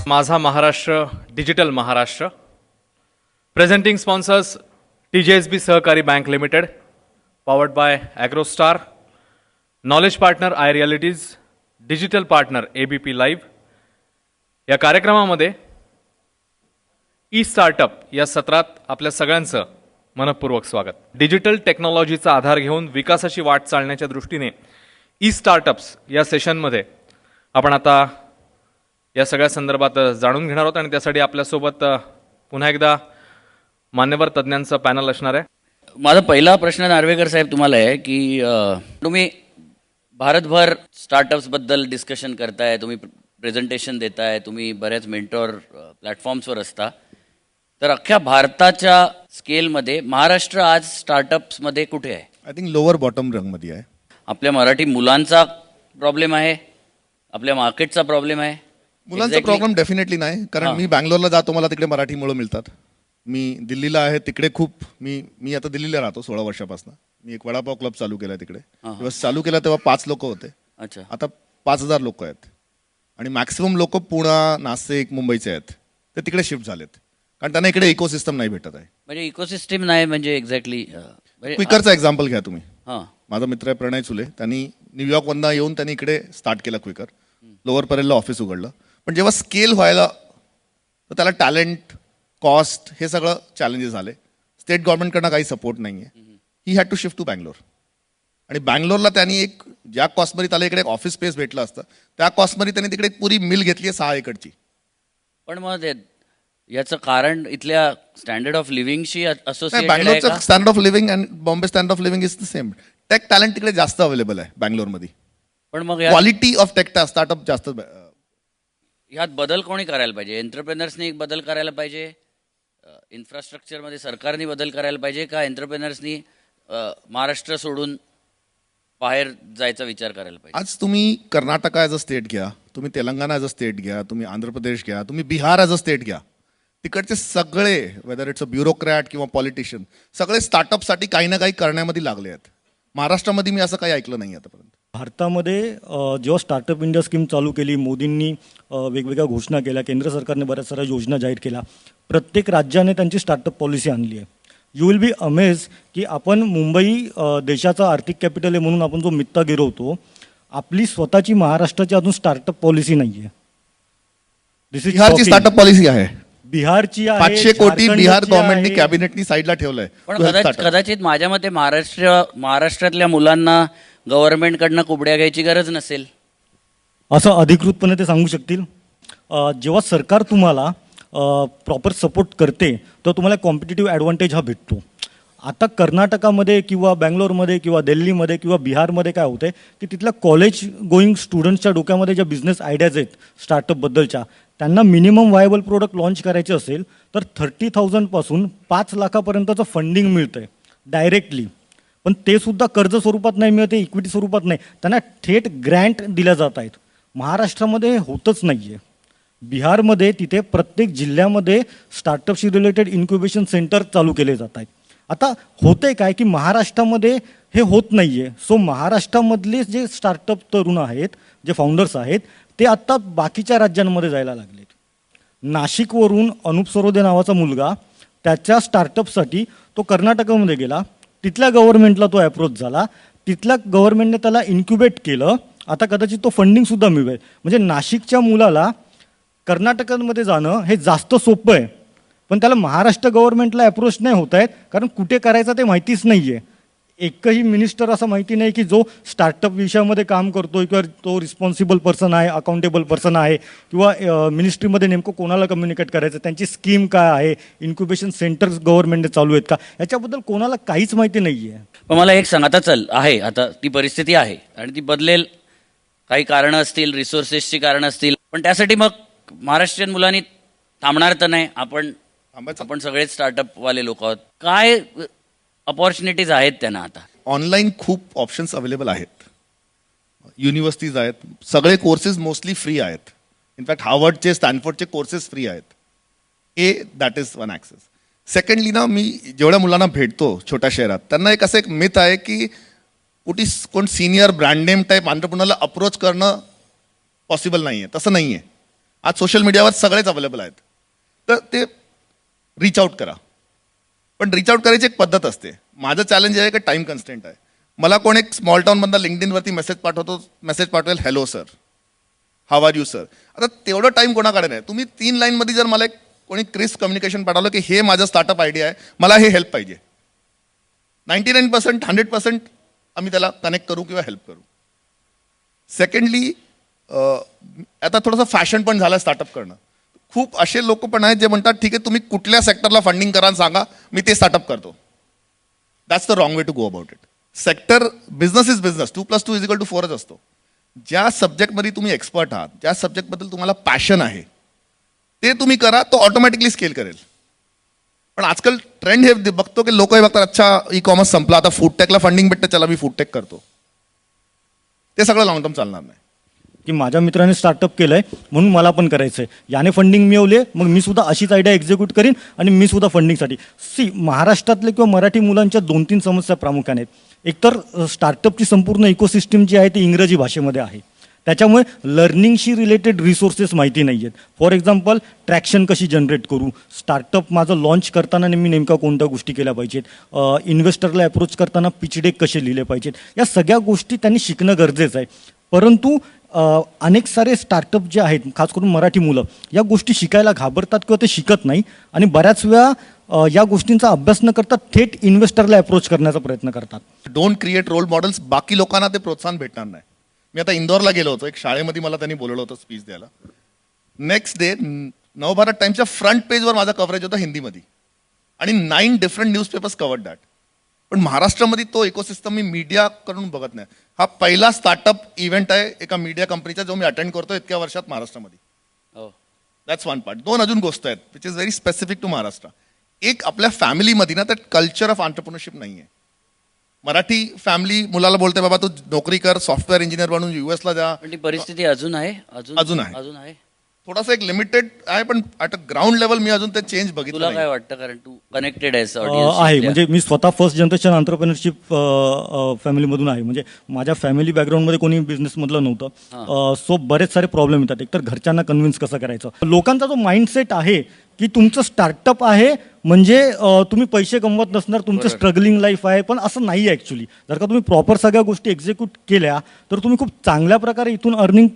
माझा Maharashtra digital Maharashtra. Presenting sponsors TJSB Sahakari bank limited, powered by AgroStar, knowledge partner iRealities, digital partner ABP live. या कार्यक्रमामध्ये E startup या सत्रात आपल्या सगळ्यांचं मनपूर्वक स्वागत. डिजिटल टेक्नॉलॉजीचा आधार घेऊन विकासाची वाट चालण्याच्या दृष्टीने ई स्टार्टअप्स या सेशनमध्ये आपण आता या सगळ्या संदर्भात जाणून घेणार आहोत आणि त्यासाठी आपल्यासोबत पुन्हा एकदा मान्यवर तज्ज्ञांचं पॅनल असणार आहे. माझा पहिला प्रश्न नार्वेकर साहेब तुम्हाला आहे की तुम्ही भारतभर स्टार्टअप्सबद्दल डिस्कशन करताय, तुम्ही प्रेझेंटेशन देताय, तुम्ही बऱ्याच मेंटॉर प्लॅटफॉर्म्सवर असता, तर अख्ख्या भारताच्या स्केलमध्ये महाराष्ट्र आज स्टार्टअप्समध्ये कुठे आहे? आय थिंक लोअर बॉटम रंगमध्ये आहे. आपल्या मराठी मुलांचा प्रॉब्लेम आहे, आपल्या मार्केटचा प्रॉब्लेम आहे? मुलांचा प्रॉब्लेम डेफिनेटली नाही, कारण मी बँगलोरला जातो, मला तिकडे मराठी मुलं मिळतात. मी दिल्लीला आहे, तिकडे खूप मी आता दिल्लीला राहतो 16 वर्षापासून. मी एक वडापाव क्लब चालू केला तिकडे. जेव्हा चालू केला तेव्हा 5 लोक होते. अच्छा. आता 5000 लोक आहेत आणि मॅक्सिमम लोक पुणे, नाशिक, मुंबईचे आहेत. ते तिकडे शिफ्ट झालेत कारण त्यांना इकडे इकोसिस्टम नाही भेटत आहे. म्हणजे इकोसिस्टम नाही म्हणजे एक्झॅक्टली क्विकरचा एक्झाम्पल घ्या तुम्ही. हां, माझा मित्र आहे प्रणय चुले, त्यांनी न्यूयॉर्कमधनं येऊन त्यांनी इकडे स्टार्ट केलं क्विकर. लोअर परेलला ऑफिस उघडलं, पण जेव्हा स्केल व्हायला तर त्याला टॅलेंट, कॉस्ट हे सगळं चॅलेंजेस आले. स्टेट गव्हर्नमेंटकडनं काही सपोर्ट नाही आहे. He had to shift to Bangalore. आणि बँगलोरला त्यांनी एक ज्या कॉस्टमध्ये त्याला इकडे एक ऑफिस स्पेस भेटलं असतं त्या कॉस्टमध्ये त्यांनी तिकडे एक पुरी मिल घेतली आहे 6 एकरची. पण मग याचं कारण इथल्या स्टँडर्ड ऑफ लिव्हिंगशी असोसिएटेड आहे बँगलोरचं का? Standard of living and Bombay standard of living is the same. Tech talent तिकडे जास्त अवेलेबल आहे बँगलोरमध्ये. पण मग क्वालिटी ऑफ टेक स्टार्टअप जास्त. ह्यात बदल कोणी करायला पाहिजे? एंटरप्रेनर्सनी बदल करायला पाहिजे, इन्फ्रास्ट्रक्चरमध्ये सरकारने बदल करायला पाहिजे, का एंटरप्रेनर्सनी महाराष्ट्र सोडून बाहेर जायचा विचार करायला पाहिजे? आज तुम्ही कर्नाटका ॲज अ स्टेट घ्या, तुम्ही तेलंगणा ॲज अ स्टेट घ्या, तुम्ही आंध्र प्रदेश घ्या, तुम्ही बिहार ॲज अ स्टेट घ्या. तिकडचे सगळे वेदर इट्स अ ब्युरोक्रॅट किंवा पॉलिटिशियन सगळे स्टार्टअपसाठी काही ना काही करण्यामध्ये लागले आहेत. महाराष्ट्रामध्ये मी असं काही ऐकलं नाही आतापर्यंत. भारतामध्ये जेव्हा स्टार्टअप इंडिया स्कीम चालू केली, मोदींनी वेगवेगळ्या घोषणा केल्या, केंद्र सरकारने बऱ्याच साऱ्या योजना जाहीर केल्या, प्रत्येक राज्याने त्यांची स्टार्टअप पॉलिसी आणली आहे. यू विल बी अमेज की आपण मुंबई देशाचा आर्थिक कॅपिटल आहे म्हणून आपण जो मित्ता गिरवतो, आपली स्वतःची महाराष्ट्राची अजून स्टार्टअप पॉलिसी नाही आहे. बिहारची स्टार्टअप पॉलिसी आहे. बिहारची आहे, 500 कोटी बिहार झारखंडची गव्हर्नमेंटनी आहे. कॅबिनेटनी साईडला ठेवलंय. पण कदाचित माझ्या मते महाराष्ट्रातल्या मुलांना गव्हर्नमेंटकडनं कुबड्या घ्यायची गरज नसेल असं अधिकृतपणे ते सांगू शकतील. जेव्हा सरकार तुम्हाला प्रॉपर सपोर्ट करते तर तुम्हाला कॉम्पिटिटिव्ह ॲडव्हान्टेज हा भेटतो. आता कर्नाटकामध्ये किंवा बँगलोरमध्ये किंवा दिल्लीमध्ये किंवा बिहारमध्ये काय होतं की तिथल्या कॉलेज गोईंग स्टुडंट्सच्या डोक्यामध्ये ज्या बिझनेस आयडियाज आहेत स्टार्टअपबद्दलच्या, त्यांना मिनिमम व्हायबल प्रोडक्ट लॉन्च करायचे असेल तर 30,000 पासून 5 लाखापर्यंतचं फंडिंग मिळतं आहे डायरेक्टली. पण ते सुद्धा कर्ज स्वरूपात नाही मिळते, इक्विटी स्वरूपात नाही, त्यांना थेट ग्रँट दिल्या जात आहेत. महाराष्ट्रामध्ये होतच नाही आहे. बिहारमध्ये तिथे प्रत्येक जिल्ह्यामध्ये स्टार्टअपशी रिलेटेड इन्क्युबेशन सेंटर चालू केले जात आहेत. आता होतंय काय की महाराष्ट्रामध्ये हे होत नाही आहे. सो महाराष्ट्रामधले जे स्टार्टअप तरुण आहेत, जे फाउंडर्स आहेत, ते आत्ता बाकीच्या राज्यांमध्ये जायला लागलेत. नाशिकवरून अनुप सरोदे नावाचा मुलगा त्याच्या स्टार्टअपसाठी तो कर्नाटकामध्ये गेला, तिथल्या गव्हर्नमेंटला तो अप्रोच झाला, तिथल्या गव्हर्नमेंटने त्याला इन्क्युबेट केलं. आता कदाचित तो फंडिंगसुद्धा मिळेल. म्हणजे नाशिकच्या मुलाला कर्नाटकामध्ये जाणं हे जास्त सोपं आहे, पण त्याला महाराष्ट्र गव्हर्नमेंटला अप्रोच नाही होत आहेत, कारण कुठे करायचं ते माहितीच नाही आहे. एकही मिनिस्टर असं माहिती नाही की जो स्टार्टअप विषयामध्ये काम करतोय किंवा तो रिस्पॉन्सिबल पर्सन आहे, अकाउंटेबल पर्सन आहे, किंवा मिनिस्ट्रीमध्ये नेमकं कोणाला कम्युनिकेट करायचं, त्यांची स्कीम काय आहे, इन्क्युबेशन सेंटर्स गव्हर्नमेंटने चालू आहेत का, याच्याबद्दल कोणाला काहीच माहिती नाही आहे. पण मला एक सांग, आता ती परिस्थिती आहे आणि ती बदलेल. काही कारणं असतील, रिसोर्सेसची कारणं असतील, पण त्यासाठी मग महाराष्ट्रीयन मुलांनी थांबणार तर नाही. आपण सगळेच स्टार्टअपवाले लोक आहोत. काय अपॉर्च्युनिटीज आहेत त्यांना? आता ऑनलाईन खूप ऑप्शन्स अवेलेबल आहेत. युनिव्हर्सिटीज आहेत, सगळे कोर्सेस मोस्टली फ्री आहेत. इनफॅक्ट हार्वर्डचे, स्टॅनफोर्डचे कोर्सेस फ्री आहेत. That is one access. Secondly ना, मी जेवढ्या मुलांना भेटतो छोट्या शहरात, त्यांना एक असं एक मिथ आहे की कोण सिनियर ब्रँड नेम टाईप एंटरप्रेन्योरला अप्रोच करणं पॉसिबल नाही आहे. तसं नाही आहे. आज सोशल मीडियावर सगळेच अवेलेबल आहेत. तर ते रीच आउट करा. पण रीच आउट करायची एक पद्धत असते. माझं चॅलेंज आहे की टाईम कन्स्टेंट आहे. मला कोण एक स्मॉल टाऊनमधला लिंक्डइनवरती मेसेज पाठवेल, hello sir, how are you sir. आता तेवढं टाईम कोणाकडे नाही. तुम्ही 3 लाईनमध्ये जर मला एक कोणी क्रिस्प कम्युनिकेशन पाठवलं की हे माझं स्टार्टअप आयडिया आहे, मला हे हेल्प पाहिजे, 99% 100% आम्ही त्याला कनेक्ट करू किंवा हेल्प करू. सेकंडली आता थोडंसं फॅशन पण झालं स्टार्टअप करणं. खूप असे लोक पण आहेत जे म्हणतात ठीक आहे तुम्ही कुठल्या सेक्टरला फंडिंग करा आणि सांगा मी ते स्टार्टअप करतो. That's the wrong way to go about it. Sector business is business, 2+2 = 4 असतो. ज्या सब्जेक्टमध्ये तुम्ही एक्सपर्ट आहात, ज्या सब्जेक्टबद्दल तुम्हाला पॅशन आहे ते तुम्ही करा, तो ऑटोमॅटिकली स्केल करेल. पण आजकाल ट्रेंड हे बघतो की लोक हे बघतात अच्छा ई कॉमर्स संपला, आता फूडटेकला फंडिंग भेटतं, चला मी फूडटेक करतो. ते सगळं लॉंग टर्म चालणार नाही. की माझ्या मित्राने स्टार्टअप केलंय म्हणून मला पण करायचं आहे, याने फंडिंग मिळवले मग मी सुद्धा अशीच आयडिया एक्झिक्यूट करीन आणि मी सुद्धा फंडिंगसाठी. महाराष्ट्रातले किंवा मराठी मुलांच्या 2-3 समस्या प्रामुख्याने आहेत. एकतर स्टार्टअपची संपूर्ण इकोसिस्टम जी आहे ती इंग्रजी भाषेमध्ये आहे, त्याच्यामुळे लर्निंगशी रिलेटेड रिसोर्सेस माहिती नाही आहेत. फॉर एक्झाम्पल ट्रॅक्शन कशी जनरेट करू, स्टार्टअप माझं लॉन्च करताना मी नेमका कोणत्या गोष्टी केल्या पाहिजेत, इन्व्हेस्टरला अप्रोच करताना पिच डेक कसे लिहिले पाहिजेत, या सगळ्या गोष्टी त्यांनी शिकणं गरजेचं आहे. परंतु अनेक सारे स्टार्टअप जे आहेत खास करून मराठी मुलं या गोष्टी शिकायला घाबरतात किंवा ते शिकत नाही आणि बऱ्याच वेळा या गोष्टींचा अभ्यास न करता थेट इन्व्हेस्टरला अप्रोच करण्याचा प्रयत्न करतात. Don't create role models. बाकी लोकांना ते प्रोत्साहन भेटणार नाही. मी आता इंदोरला गेलो होतो, एक शाळेमध्ये मला त्यांनी बोलवलं होतं स्पीच द्यायला. नेक्स्ट डे नवभारत टाइम्सच्या फ्रंट पेजवर माझा कव्हरेज होता हिंदीमध्ये आणि 9 डिफरंट न्यूजपेपर्स कवर्ड दॅट. पण महाराष्ट्रामध्ये तो इकोसिस्टम मी मीडिया करून बघत नाही. हा पहिला स्टार्टअप इव्हेंट आहे एका मीडिया कंपनीचा जो मी अटेंड करतो इतक्या वर्षात महाराष्ट्रामध्ये. हो. That's one part. 2 अजून गोष्ट आहेत which is very specific to Maharashtra. एक आपल्या फॅमिलीमध्ये ना त्यात कल्चर ऑफ ऑन्टरप्रिनरशिप नाही आहे. मराठी फॅमिली मुलाला बोलते बाबा तू नोकरी कर, सॉफ्टवेअर इंजिनियर बनून US ला जा. पण ती परिस्थिती अजून आहे. अजून आहे. अजून आहे. थोडासा एक लिमिटेड आहे पण ॲट अ ग्राउंड लेवल मी अजून ते चेंज बघितलं तुला नाही. काय वाटतं, कारण तू कनेक्टेड आहेस आहे ऑडियन्स? म्हणजे मी स्वतः फर्स्ट जनरेशन एंटरप्रेन्योरशिप फॅमिलीमधून आहे. म्हणजे माझ्या फॅमिली बॅकग्राऊंडमध्ये कोणी बिझनेसमधलं नव्हतं. सो बरेच सारे प्रॉब्लेम येतात. एकतर घरच्यांना कन्व्हिन्स कसं करायचं, लोकांचा जो माइंडसेट आहे की तुमचं स्टार्टअप आहे म्हणजे तुम्ही पैसे कमवत नसणार, तुमचं स्ट्रगलिंग लाईफ आहे. पण असं नाही आहे ॲक्च्युली. जर का तुम्ही प्रॉपर सगळ्या गोष्टी एक्झिक्यूट केल्या तर तुम्ही खूप चांगल्या प्रकारे इथून अर्निंग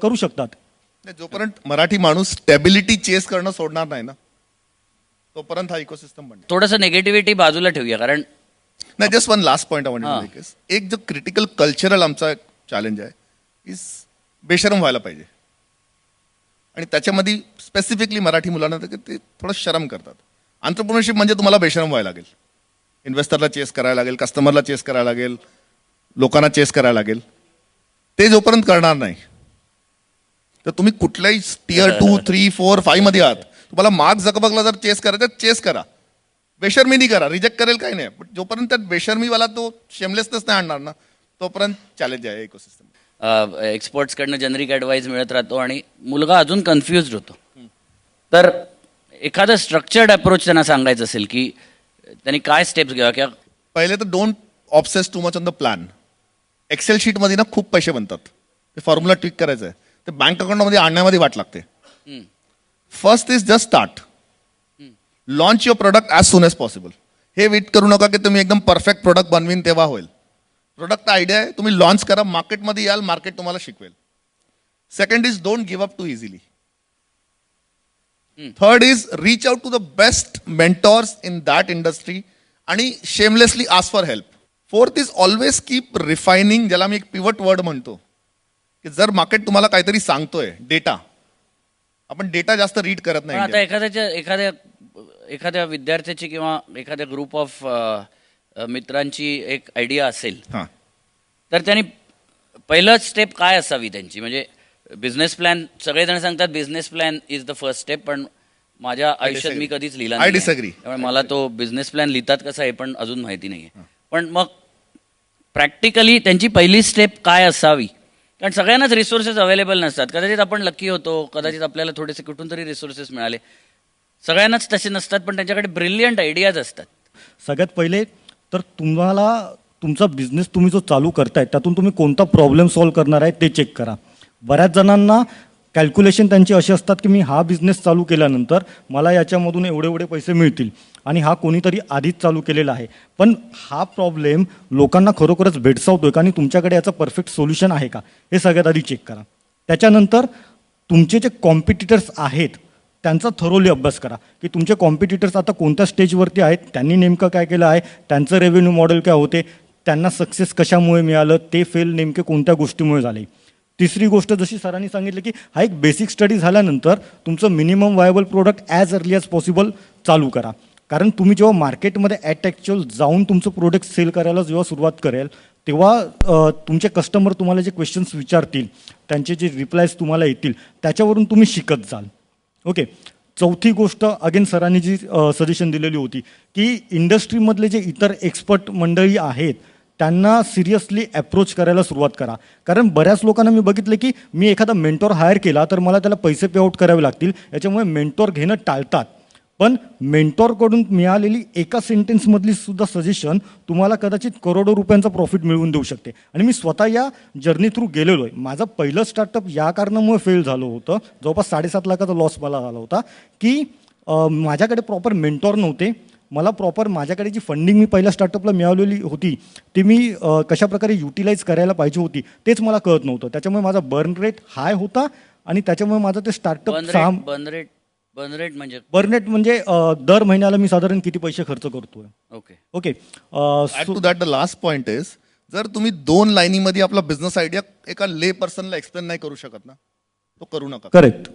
करू शकतात. जोपर्यंत मराठी माणूस स्टॅबिलिटी चेस करणं सोडणार नाही ना तोपर्यंत हा इकोसिस्टम बनतो. थोडंसं निगेटिव्हिटी बाजूला ठेवूया, कारण नाही just one last point I एक जो क्रिटिकल कल्चरल आमचा चॅलेंज आहे इज बेशरम व्हायला पाहिजे. आणि त्याच्यामध्ये स्पेसिफिकली मराठी मुलांना ते थोडं शरम करतात. एंटरप्रेन्योरशिप म्हणजे तुम्हाला बेशरम व्हायला लागेल, इन्व्हेस्टरला चेस करायला लागेल, कस्टमरला चेस करायला लागेल, लोकांना चेस करायला लागेल. ते जोपर्यंत करणार नाही तर तुम्ही कुठल्याही टियर 2, 3, 4, 5 मध्ये आहात, तुम्हाला मार्क झकबर्गला जर चेस करायचं चेस करा, बेशर्मीनी करा, रिजेक्ट करेल काही नाही. पण जोपर्यंत त्यात बेशर्मीवाला तो शेमलेसनेस नाही आणणार ना तोपर्यंत चॅलेंज आहे इकोसिस्टम. एक्सपर्ट्सकडनं जनरिक ॲडवाईस मिळत राहतो आणि मुलगा अजून कन्फ्युज्ड होतो. तर एखादं स्ट्रक्चर्ड अप्रोच त्यांना सांगायचं असेल की त्यांनी काय स्टेप्स घ्यावा किंवा पहिले तर don't obsess too much on the plan. Excel शीटमध्ये ना खूप पैसे बनतात, ते फॉर्म्युला ट्विक करायचं आहे, ते बँक अकाउंटमध्ये आणण्यामध्ये वाट लागते. First is just start, launch your product as soon as possible. हे वेट करू नका की तुम्ही एकदम परफेक्ट प्रोडक्ट बनवीन तेव्हा होईल. प्रोडक्ट आयडिया आहे, तुम्ही लॉन्च करा, मार्केटमध्ये याल, मार्केट तुम्हाला शिकवेल. Second is don't give up too easily. Third is reach out to the best mentors in that industry आणि shamelessly ask for help. Fourth is always keep refining, ज्याला मी एक पिवट वर्ड म्हणतो, की जर मार्केट तुम्हाला काहीतरी सांगतोय, डेटा, आपण डेटा जास्त रीड करत पण नाही. आता एखाद्या विद्यार्थ्याची किंवा एखाद्या ग्रुप ऑफ मित्रांची एक आयडिया असेल हां, तर त्यांनी पहिलं स्टेप काय असावी त्यांची? म्हणजे बिझनेस प्लॅन, सगळेजण सांगतात business plan is the first step, पण माझ्या आयुष्यात मी कधीच लिहिला I disagree. त्यामुळे मला तो बिझनेस प्लॅन लिहितात कसा हे पण अजून माहिती नाही आहे. पण मग प्रॅक्टिकली त्यांची पहिली स्टेप काय असावी? कारण सगळ्यांनाच रिसोर्सेस अवेलेबल नसतात. कदाचित आपण लकी होतो, कदाचित आपल्याला थोडेसे कुठून तरी रिसोर्सेस मिळाले. सगळ्यांनाच तसे नसतात, पण त्यांच्याकडे ब्रिलियंट आयडियाज असतात. सगळ्यात पहिले तर तुम्हाला तुमचा बिझनेस तुम्ही जो चालू करताय त्यातून तुम्ही कोणता प्रॉब्लेम सॉल्व्ह करणार आहे ते चेक करा. बऱ्याच जणांना कॅल्क्युलेशन त्यांची अशी असतात की मी हा बिझनेस चालू केल्यानंतर मला याच्यामधून एवढे एवढे पैसे मिळतील आणि हा कोणीतरी आधीच चालू केलेला आहे. पण हा प्रॉब्लेम लोकांना खरोखरच भेडसावतोय का आणि तुमच्याकडे याचं परफेक्ट सोल्युशन आहे का हे सगळ्यात आधी चेक करा. त्याच्यानंतर तुमचे जे कॉम्पिटिटर्स आहेत त्यांचा थरोली अभ्यास करा की तुमचे कॉम्पिटिटर्स आता कोणत्या स्टेजवरती आहेत, त्यांनी नेमकं काय केलं आहे, त्यांचं रेव्हेन्यू मॉडेल काय होते, त्यांना सक्सेस कशामुळे मिळालं, ते फेल नेमके कोणत्या गोष्टीमुळे झाले. तिसरी गोष्ट जशी सरांनी सांगितलं की हा एक बेसिक स्टडी झाल्यानंतर तुमचं minimum viable product as early as possible चालू करा. कारण तुम्ही जेव्हा मार्केटमध्ये ॲट ॲक्च्युअल जाऊन तुमचं प्रोडक्ट सेल करायला जेव्हा सुरुवात करेल तेव्हा तुमचे कस्टमर तुम्हाला जे क्वेश्चन्स विचारतील, त्यांचे जे रिप्लायज तुम्हाला येतील त्याच्यावरून तुम्ही शिकत जाल. ओके. चौथी गोष्ट अगेन सरांनी जी सजेशन दिलेली होती की इंडस्ट्रीमधले जे इतर एक्सपर्ट मंडळी आहेत त्यांना सिरियसली अप्रोच करायला सुरुवात करा. कारण बऱ्याच लोकांना मी बघितलं की मी एखादा मेंटॉर हायर केला तर मला त्याला पैसे पेआउट करावे लागतील, याच्यामुळे मेंटॉर घेणं टाळतात. पण मेंटॉरकडून मिळालेली एका सेंटेन्समधली सुद्धा सजेशन तुम्हाला कदाचित करोडो रुपयांचा प्रॉफिट मिळवून देऊ शकते. आणि मी स्वतः या जर्नी थ्रू गेलेलो आहे. माझं पहिलं स्टार्टअप या कारणामुळे फेल झालं होतं, जवळपास 7.5 लाखाचा लॉस मला झाला होता की माझ्याकडे प्रॉपर मेंटॉर नव्हते. मला प्रॉपर माझ्याकडे जी फंडिंग मी पहिल्या स्टार्टअपला मिळवलेली होती ती मी कशाप्रकारे युटिलाइज करायला पाहिजे होती तेच मला कळत नव्हतं. त्याच्यामुळे माझा बर्न रेट हाय होता आणि त्याच्यामुळे माझं ते स्टार्टअप बर्न रेट म्हणजे बर्नेट म्हणजे दर महिन्याला मी साधारण किती पैसे खर्च करतोय. Okay. Okay. Add to that the last point is, जर तुम्ही 2 लाईनीमध्ये आपला बिझनेस आयडिया एका ले पर्सनला एक्सप्लेन नाही करू शकत ना, तो करू नका. करेक्ट.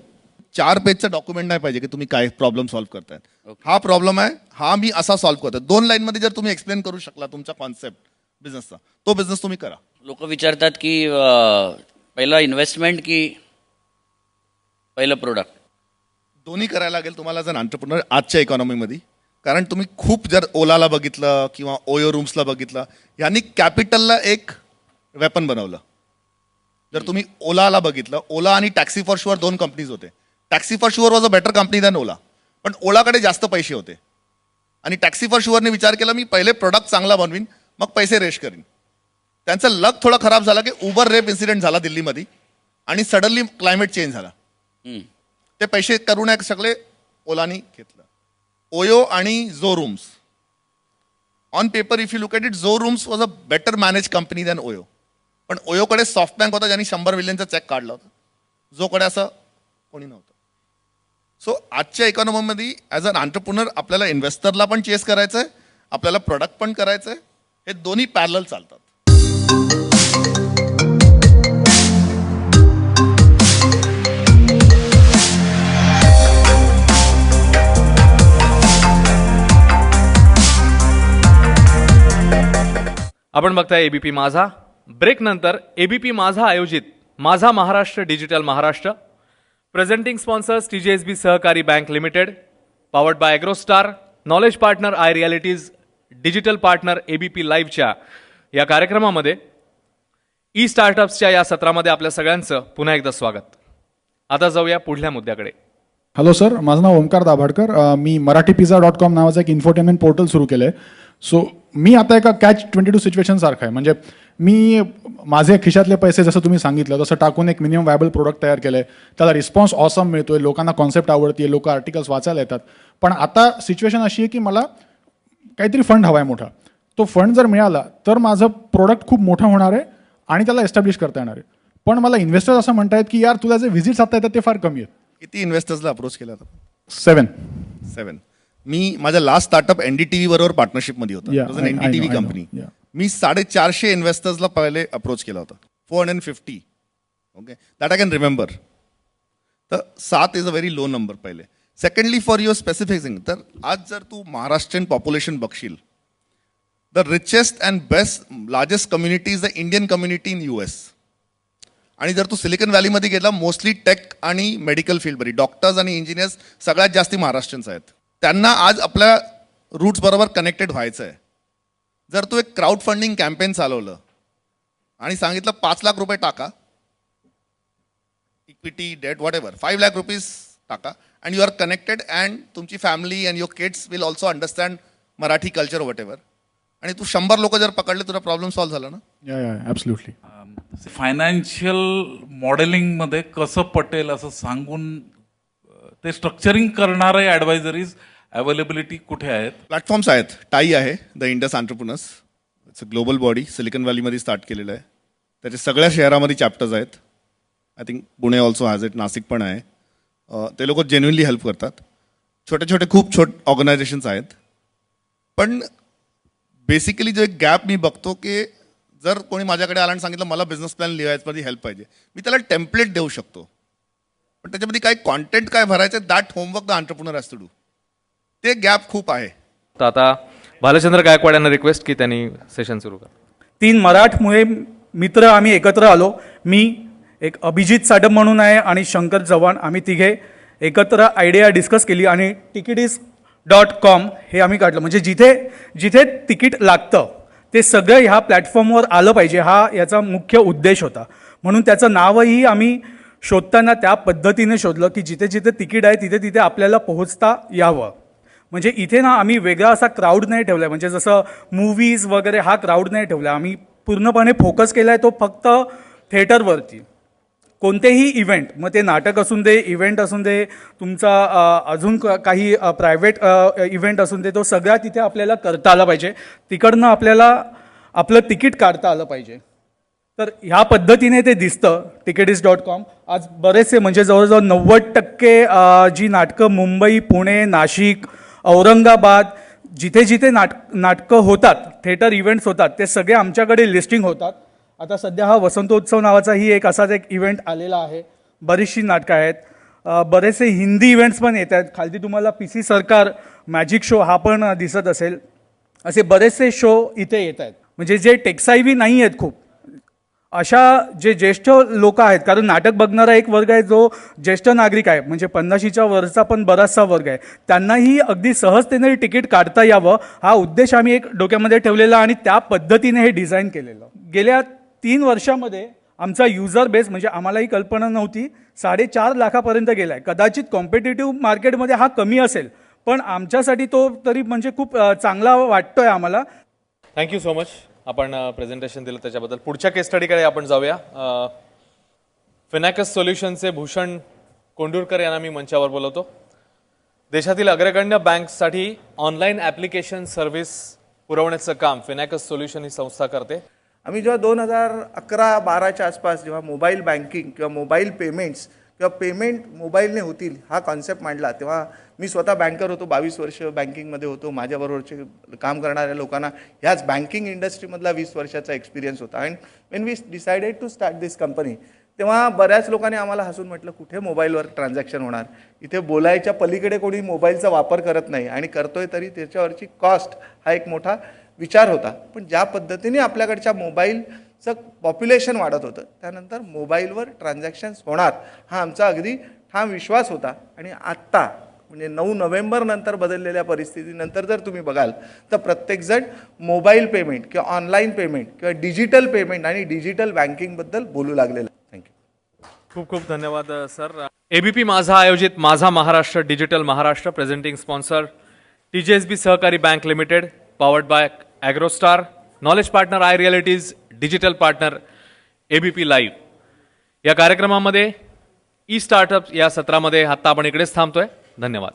4 पेजचं डॉक्युमेंट नाही पाहिजे की तुम्ही काय प्रॉब्लेम सॉल्व्ह करताय. हा प्रॉब्लेम आहे, हा मी असा सॉल्व्ह करतोय. 2 लाईनमध्ये जर तुम्ही एक्सप्लेन करू शकला तुमचा कॉन्सेप्ट बिझनेसचा, तो बिझनेस तुम्ही करा. लोक विचारतात की पहिला इन्व्हेस्टमेंट की पहिलं प्रोडक्ट. दोन्ही करायला लागेल तुम्हाला जर एंटरप्रेन्योर आजच्या इकॉनॉमीमध्ये. कारण तुम्ही खूप जर ओलाला बघितलं किंवा ओयो रूम्सला बघितलं, यांनी कॅपिटलला एक वेपन बनवलं. जर तुम्ही ओलाला बघितलं, ओला आणि टॅक्सी फॉर शुअर 2 कंपनीज होते. Taxi for sure was a better company than Ola, पण ओलाकडे जास्त पैसे होते आणि टॅक्सी फॉर शुअरने विचार केला मी पहिले प्रोडक्ट चांगला बनवीन मग पैसे रेश करीन. त्यांचं लक थोडं खराब झालं की उबर रेप इन्सिडेंट झाला दिल्लीमध्ये आणि सडनली क्लायमेट चेंज झाला. ते पैसे करून सगळे ओलानी घेतलं. ओयो आणि Zo rooms, on paper if you look at it, Zo rooms was a better manage company than OYO. पण ओयोकडे सॉफ्ट बँक होता ज्यांनी 100 मिलियनचा चेक काढला होता, जोकडे असं कोणी नव्हतं. सो आजच्या इकॉनॉमीमध्ये ॲज अन एंटरप्रेन्योर आपल्याला इन्व्हेस्टरला पण चेस करायचं आहे, आपल्याला प्रोडक्ट पण करायचं आहे. हे दोन्ही पॅरलल चालतात. आपण बघताय एबीपी माझा. ब्रेक नंतर एबीपी माझा आयोजित Majha Maharashtra digital Maharashtra, presenting sponsors TJSB Sahakari bank limited, powered by AgroStar, knowledge partner iRealities, digital partner ABP लाईव्हच्या या कार्यक्रमामध्ये ई स्टार्टअप्सच्या या सत्रामध्ये आपल्या सगळ्यांचं पुन्हा एकदा स्वागत. आता जाऊया पुढल्या मुद्द्याकडे. हॅलो सर, माझं नाव ओमकार दाभाडकर. मी marathipizza.com नावाचं एक इन्फोटेनमेंट पोर्टल सुरू केलं आहे. सो मी आता एका catch-22 सिच्युएशन सारखं आहे. म्हणजे मी माझे खिशातले पैसे जसं तुम्ही सांगितलं तसं टाकून एक मिनिमम वायबल प्रोडक्ट तयार केलं आहे. त्याला रिस्पॉन्स ऑसम मिळतो आहे, लोकांना कॉन्सेप्ट आवडते, लोक आर्टिकल्स वाचायला येतात. पण आता सिच्युएशन अशी आहे की मला काहीतरी फंड हवा आहे मोठा. तो फंड जर मिळाला तर माझं प्रोडक्ट खूप मोठं होणार आहे आणि त्याला एस्टॅब्लिश करता येणार आहे. पण मला इन्व्हेस्टर्स असं म्हणतायत की यार तुला जे व्हिजिट्स आता येतात ते फार कमी आहेत. किती इन्व्हेस्टर्सला अप्रोच केला होता? 7. मी माझा लास्ट स्टार्टअप एनडीटीव्ही बरोबर पार्टनरशिपमध्ये होता. Yeah, I NDTV know. Company. Yeah. मी 450 इन्व्हेस्टर्सला पहिले अप्रोच केला होता. 450. Okay, that I can remember. तर 7 is a very low number पहिले. Secondly for your specific thing, तर आज जर तू महाराष्ट्रीयन पॉप्युलेशन बघशील, the richest and best largest community is the Indian community in US. आणि जर तू सिलिकॉन व्हॅलीमध्ये गेला, मोस्टली टेक आणि मेडिकल फील्डमध्ये डॉक्टर्स आणि इंजिनियर्स सगळ्यात जास्ती महाराष्ट्रीयन्स आहेत. त्यांना आज आपल्या रूट्स बरोबर कनेक्टेड व्हायचं आहे. जर तू एक क्राऊड फंडिंग कॅम्पेन चालवलं आणि सांगितलं 5 लाख रुपये टाका, equity debt whatever, 5 lakh rupees टाका, and you are connected and तुमची family and your kids will also understand Marathi culture whatever, आणि तू 100 लोक जर पकडले तुला प्रॉब्लेम सॉल्व्ह झाला ना. ॲब्सल्युटली. फायनान्शियल मॉडेलिंगमध्ये कसं पटेल असं सांगून ते स्ट्रक्चरिंग करणारे ॲडवायझरीज अवेलेबिलिटी कुठे आहेत? प्लॅटफॉर्म्स आहेत. टाई आहे, the Indus entrepreneurs. It's a global body, Silicon व्हॅलीमध्ये स्टार्ट केलेलं आहे. त्याचे सगळ्या शहरामध्ये चॅप्टर्स आहेत. I think Pune also has it, Nashik पण आहे. ते लोक जेन्युनली हेल्प करतात. छोटे छोटे खूप ऑर्गनायझेशन्स आहेत. पण बेसिकली जो एक गॅप मी बघतो की जर कोणी माझ्याकडे आला आणि सांगितलं मला बिझनेस प्लॅन लिहायची हेल्प पाहिजे, मी त्याला टेम्पलेट देऊ शकतो. पण त्याच्यामध्ये काय कॉन्टेंट काय भरायचं, that homework the entrepreneur has to do. ते गॅप खूप आहे. तर आता भालचंद्र गायकवाड यांना रिक्वेस्ट की त्यांनी सेशन सुरू करा. 3 मराठमुळे मित्र आम्ही एकत्र आलो. मी एक अभिजित साडम म्हणून आहे आणि शंकर चव्हाण. आम्ही तिघे एकत्र आयडिया डिस्कस केली आणि ticketis.com हे आम्ही काढलं. म्हणजे जिथे जिथे तिकीट लागतं ते सगळं ह्या प्लॅटफॉर्मवर आलं पाहिजे, हा याचा मुख्य उद्देश होता. म्हणून त्याचं नावही आम्ही शोधताना त्या पद्धतीने शोधलं की जिथे जिथे तिकीट आहे तिथे तिथे आपल्याला पोहोचता यावं. म्हणजे इथे ना आम्ही वेगळा असा क्राऊड नाही ठेवला आहे. म्हणजे जसं मूव्हीज वगैरे हा क्राऊड नाही ठेवला. आम्ही पूर्णपणे फोकस केला आहे तो फक्त थिएटरवरती. कोणतेही इव्हेंट, मग ते नाटक असून दे, इव्हेंट असून दे, तुमचा अजून काही प्रायव्हेट इव्हेंट असून दे, तो सगळा तिथे आपल्याला करता आला पाहिजे. तिकडनं आपल्याला आपलं तिकीट काढता आलं पाहिजे. तर ह्या पद्धतीने ते दिसतं ticketis.com. आज बरेचसे म्हणजे जवळजवळ 90% जी नाटकं मुंबई, पुणे, नाशिक, औरंगाबाद जिथे जिथे नाटकं होतात, थिएटर इव्हेंट्स होतात, ते सगळे आमच्याकडे लिस्टिंग होतात. आता सध्या हा वसंतोत्सव नावाचाही एक असाच एक इव्हेंट आलेला आहे. बरीचशी नाटकं आहेत. बरेचसे हिंदी इव्हेंट्स पण येत आहेत. खालती तुम्हाला PC सरकार मॅजिक शो हा पण दिसत असेल. असे बरेचसे शो इथे येत आहेत. म्हणजे जे टेक्साईव्ही नाही आहेत खूप, अशा जे ज्येष्ठ लोक आहेत, कारण नाटक बघणारा एक वर्ग आहे जो ज्येष्ठ नागरिक आहे, म्हणजे 50च्या वरचा पण बराचसा वर्ग आहे, त्यांनाही अगदी सहजतेने तिकीट काढता यावं हा उद्देश आम्ही एक डोक्यामध्ये ठेवलेला आणि त्या पद्धतीने हे डिझाईन केलेलं. गेल्या 3 वर्षामध्ये आमचा युजर बेस, म्हणजे आम्हालाही कल्पना नव्हती, 4.5 लाखापर्यंत गेला आहे. कदाचित कॉम्पिटिटिव्ह मार्केटमध्ये हा कमी असेल, पण आमच्यासाठी तो तरी म्हणजे खूप चांगला वाटतोय आम्हाला. Thank you so much. आपण प्रेझेंटेशन दिलं त्याच्याबद्दल. पुढच्या केस स्टडीकडे आपण जाऊया. फिनॅकस सोल्युशनचे भूषण कोंडूरकर यांना मी मंचावर बोलवतो. देशातील अग्रगण्य बँक्ससाठी ऑनलाईन ॲप्लिकेशन सर्व्हिस पुरवण्याचं काम फिनॅकस सोल्युशन ही संस्था करते. आम्ही जेव्हा 2011-12च्या आसपास जेव्हा मोबाईल बँकिंग किंवा मोबाईल पेमेंट्स किंवा पेमेंट मोबाईलने होतील हा कॉन्सेप्ट मांडला, तेव्हा मी स्वतः बँकर होतो. 22 वर्ष बँकिंगमध्ये होतो. माझ्याबरोबरचे काम करणाऱ्या लोकांना ह्याच बँकिंग इंडस्ट्रीमधला 20 वर्षाचा एक्सपिरियन्स होता. And when we decided to start this company, तेव्हा बऱ्याच लोकांनी आम्हाला हसून म्हटलं कुठे मोबाईलवर ट्रान्झॅक्शन होणार, इथे बोलायच्या पलीकडे कोणी मोबाईलचा वापर करत नाही आणि करतोय तरी त्याच्यावरची कॉस्ट हा एक मोठा विचार होता. पण ज्या पद्धतीने आपल्याकडच्या मोबाईलचं पॉप्युलेशन वाढत होतं, त्यानंतर मोबाईलवर ट्रान्झॅक्शन्स होणार हा आमचा अगदी ठाम विश्वास होता. आणि आत्ता म्हणजे 9 नोव्हेंबरनंतर बदललेल्या परिस्थितीनंतर जर तुम्ही बघाल तर प्रत्येकजण मोबाईल पेमेंट किंवा ऑनलाईन पेमेंट किंवा डिजिटल पेमेंट आणि डिजिटल बँकिंगबद्दल बोलू लागलेलं. थँक्यू. खूप खूप धन्यवाद सर. ABP माझा आयोजित Majha Maharashtra digital Maharashtra, presenting sponsor TJSB Sahakari bank limited, powered by AgroStar, knowledge partner iRealities, digital partner ABP live. या कार्यक्रमामध्ये स्टार्टअप या सत्रामध्ये आता आपण इकडेच थांबतोय. धन्यवाद.